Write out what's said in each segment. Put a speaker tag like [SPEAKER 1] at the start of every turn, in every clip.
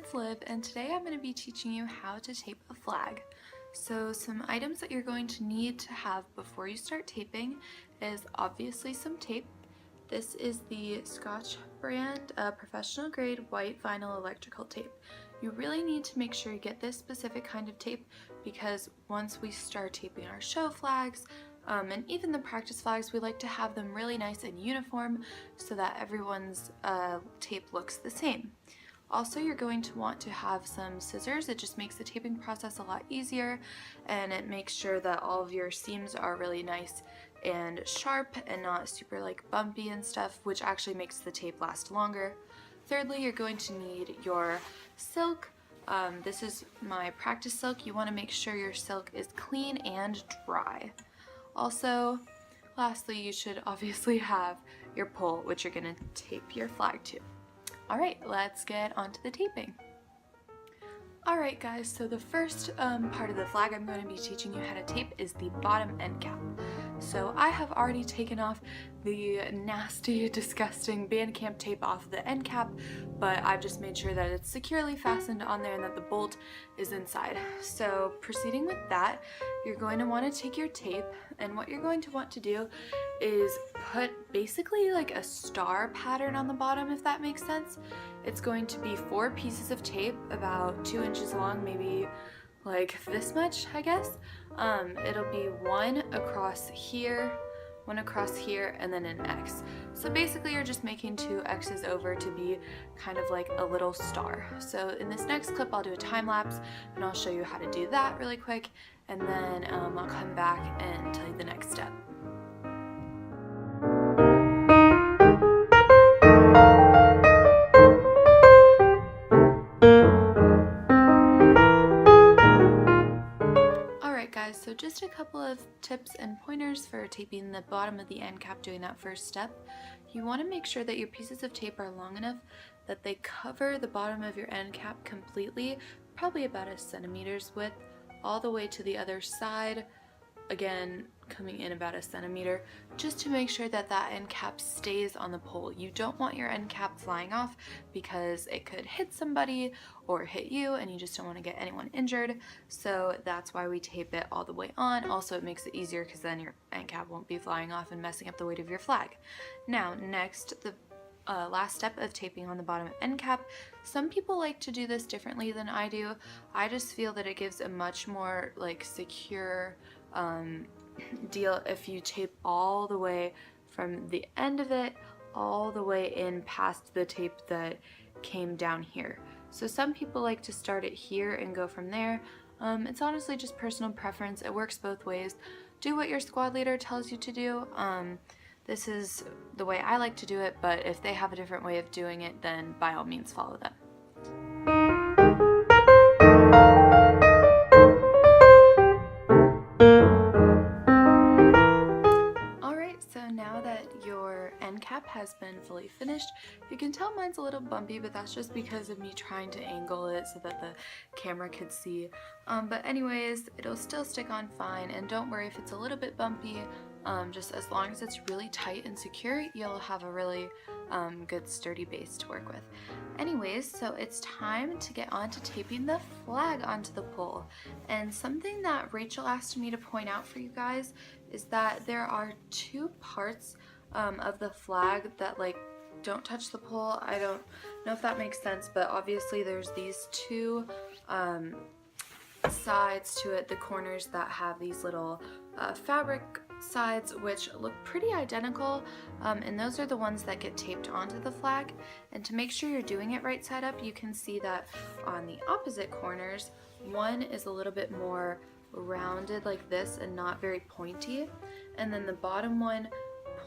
[SPEAKER 1] it's Liv, and today I'm going to be teaching you how to tape a flag. So some items that you're going to need to have before you start taping is obviously some tape. This is the Scotch brand professional grade white vinyl electrical tape. You really need to make sure you get this specific kind of tape because once we start taping our show flags, and even the practice flags, we like to have them really nice and uniform so that everyone's tape looks the same. Also, you're going to want to have some scissors. It just makes the taping process a lot easier, and it makes sure that all of your seams are really nice and sharp and not super like bumpy and stuff, which actually makes the tape last longer. Thirdly, you're going to need your silk. This is my practice silk. You want to make sure your silk is clean and dry. Also, lastly, you should obviously have your pole, which you're going to tape your flag to. Alright, let's get on to the taping. Alright guys, so the first part of the flag I'm going to be teaching you how to tape is the bottom end cap. So I have already taken off the nasty, disgusting Bandcamp tape off of the end cap, but I've just made sure that it's securely fastened on there and that the bolt is inside. So proceeding with that, you're going to want to take your tape, and what you're going to want to do is put basically like a star pattern on the bottom, if that makes sense. It's going to be 4 pieces of tape about 2 inches long, maybe like this much, I guess. It'll be one across here, and then an X. So basically you're just making 2 X's over to be kind of like a little star. So in this next clip I'll do a time lapse and I'll show you how to do that really quick, and then I'll come back and tell you the next step. So just a couple of tips and pointers for taping the bottom of the end cap doing that first step. You want to make sure that your pieces of tape are long enough that they cover the bottom of your end cap completely, probably about a centimeter's width, all the way to the other side, again coming in about a centimeter, just to make sure that that end cap stays on the pole. You don't want your end cap flying off because it could hit somebody or hit you, and you just don't want to get anyone injured. So that's why we tape it all the way on. Also, it makes it easier because then your end cap won't be flying off and messing up the weight of your flag. Now, next, the last step of taping on the bottom end cap. Some people like to do this differently than I do. I just feel that it gives a much more like secure deal if you tape all the way from the end of it all the way in past the tape that came down here. So some people like to start it here and go from there. It's honestly just personal preference. It works both ways. Do what your squad leader tells you to do. This is the way I like to do it, but if they have a different way of doing it, then by all means follow them. Cap has been fully finished. You can tell mine's a little bumpy, but that's just because of me trying to angle it so that the camera could see. But anyways, it'll still stick on fine, and don't worry if it's a little bit bumpy. Just as long as it's really tight and secure, you'll have a really good sturdy base to work with. Anyways, so it's time to get on to taping the flag onto the pole. And something that Rachel asked me to point out for you guys is that there are 2 parts of the flag that like don't touch the pole. I don't know if that makes sense, but obviously there's these 2 sides to it, the corners that have these little fabric sides which look pretty identical, and those are the ones that get taped onto the flag. And to make sure you're doing it right side up, you can see that on the opposite corners, one is a little bit more rounded like this and not very pointy, and then the bottom one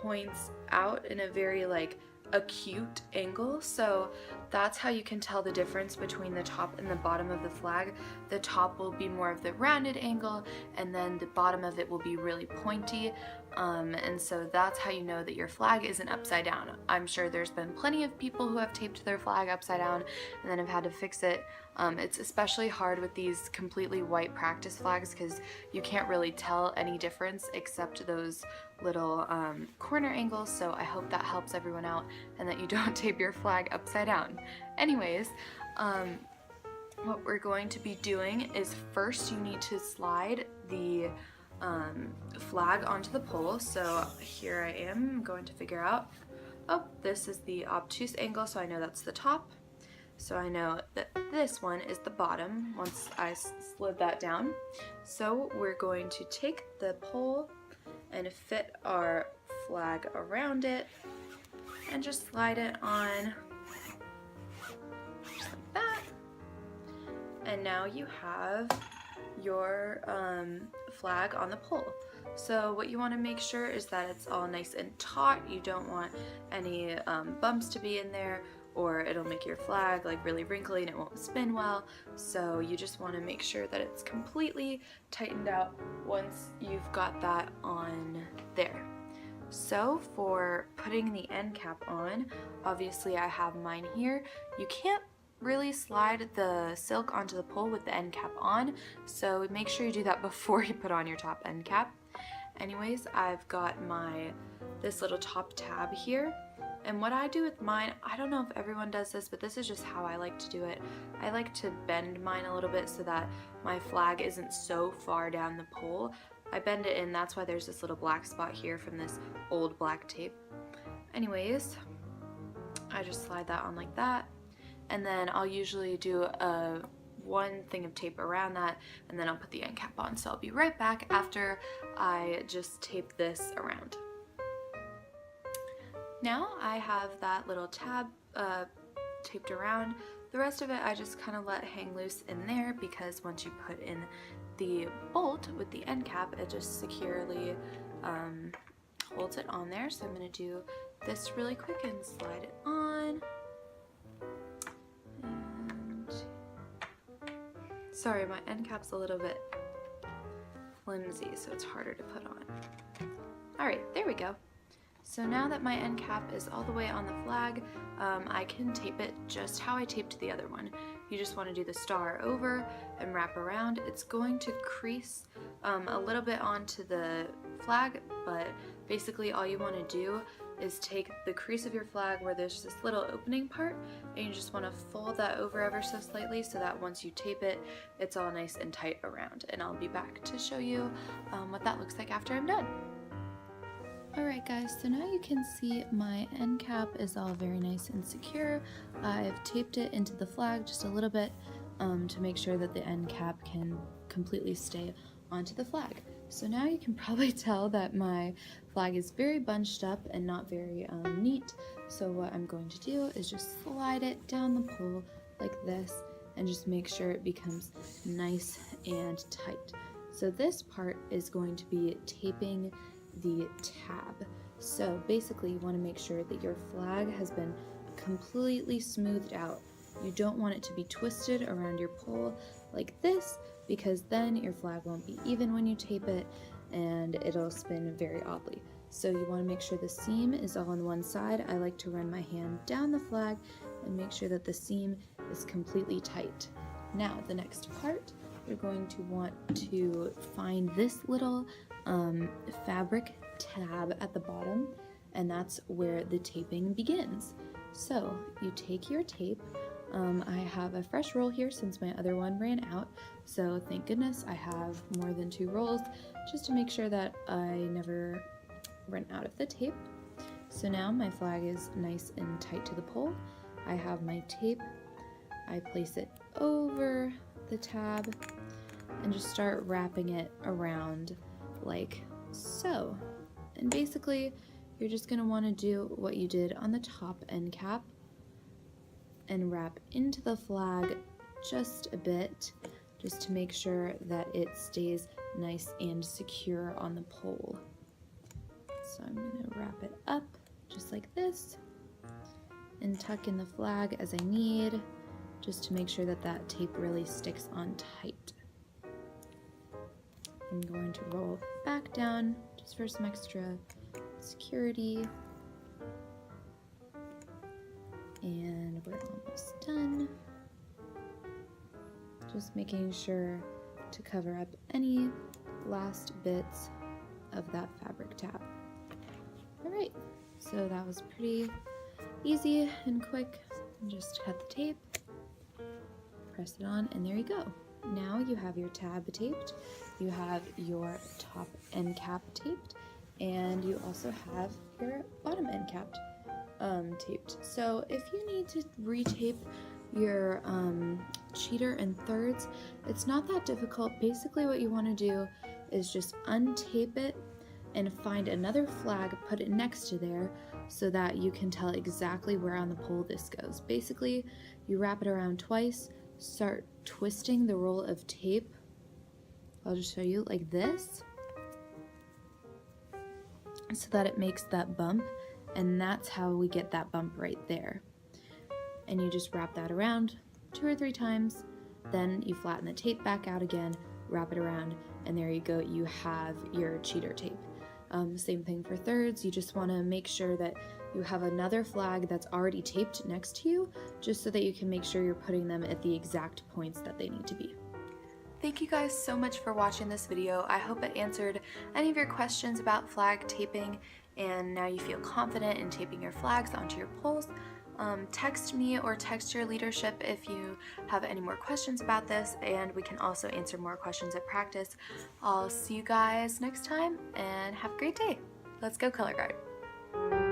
[SPEAKER 1] points out in a very like acute angle. So that's how you can tell the difference between the top and the bottom of the flag. The top will be more of the rounded angle, and then the bottom of it will be really pointy. And so that's how you know that your flag isn't upside down. I'm sure there's been plenty of people who have taped their flag upside down and then have had to fix it. It's especially hard with these completely white practice flags because you can't really tell any difference except those little corner angles. So I hope that helps everyone out and that you don't tape your flag upside down. Anyways, what we're going to be doing is first you need to slide the flag onto the pole. So here I am going to figure out, oh, this is the obtuse angle, so I know that's the top. So I know that this one is the bottom once I slid that down. So we're going to take the pole and fit our flag around it and just slide it on just like that. And now you have your flag on the pole. So what you want to make sure is that it's all nice and taut. You don't want any bumps to be in there, or it'll make your flag like really wrinkly and it won't spin well. So you just want to make sure that it's completely tightened out once you've got that on there. So for putting the end cap on, obviously I have mine here. You can't really slide the silk onto the pole with the end cap on, so make sure you do that before you put on your top end cap. Anyways, I've got this little top tab here, and what I do with mine, I don't know if everyone does this, but this is just how I like to do it. I like to bend mine a little bit so that my flag isn't so far down the pole. I bend it in, that's why there's this little black spot here from this old black tape. Anyways, I just slide that on like that, and then I'll usually do one thing of tape around that, and then I'll put the end cap on. So I'll be right back after I just tape this around. Now I have that little tab taped around. The rest of it I just kind of let hang loose in there, because once you put in the bolt with the end cap, it just securely holds it on there. So I'm going to do this really quick and slide it on. And sorry, my end cap's a little bit flimsy, so it's harder to put on. Alright, there we go. So now that my end cap is all the way on the flag, I can tape it just how I taped the other one. You just want to do the star over and wrap around. It's going to crease a little bit onto the flag, but basically all you want to do is take the crease of your flag where there's this little opening part, and you just want to fold that over ever so slightly so that once you tape it, it's all nice and tight around. And I'll be back to show you what that looks like after I'm done. Alright guys, so now you can see my end cap is all very nice and secure. I've taped it into the flag just a little bit to make sure that the end cap can completely stay onto the flag. So now you can probably tell that my flag is very bunched up and not very neat. So what I'm going to do is just slide it down the pole like this and just make sure it becomes nice and tight. So this part is going to be taping the tab. So basically you want to make sure that your flag has been completely smoothed out. You don't want it to be twisted around your pole like this, because then your flag won't be even when you tape it and it'll spin very oddly. So you want to make sure the seam is all on one side. I like to run my hand down the flag and make sure that the seam is completely tight. Now the next part, you're going to want to find this little fabric tab at the bottom, and that's where the taping begins. So you take your tape. I have a fresh roll here since my other one ran out, so thank goodness I have more than 2 rolls just to make sure that I never run out of the tape. So now my flag is nice and tight to the pole. I have my tape. I place it over the tab and just start wrapping it around like so. And basically you're just going to want to do what you did on the top end cap and wrap into the flag just a bit, just to make sure that it stays nice and secure on the pole. So I'm going to wrap it up just like this and tuck in the flag as I need, just to make sure that that tape really sticks on tight. I'm going to roll back down just for some extra security. And we're almost done. Just making sure to cover up any last bits of that fabric tab. Alright, so that was pretty easy and quick. Just cut the tape, press it on, and there you go. Now you have your tab taped, you have your top end cap taped, and you also have your bottom end cap taped. So if you need to retape your cheater and thirds, it's not that difficult. Basically what you want to do is just untape it and find another flag, put it next to there so that you can tell exactly where on the pole this goes. Basically, you wrap it around twice, start twisting the roll of tape. I'll just show you like this, so that it makes that bump, and that's how we get that bump right there. And you just wrap that around 2 or 3 times, then you flatten the tape back out again, wrap it around, and there you go, you have your cheater tape. Same thing for thirds. You just want to make sure that you have another flag that's already taped next to you, just so that you can make sure you're putting them at the exact points that they need to be. Thank you guys so much for watching this video. I hope it answered any of your questions about flag taping, and now you feel confident in taping your flags onto your poles. Text me or text your leadership if you have any more questions about this, and we can also answer more questions at practice. I'll see you guys next time, and have a great day. Let's go color guard.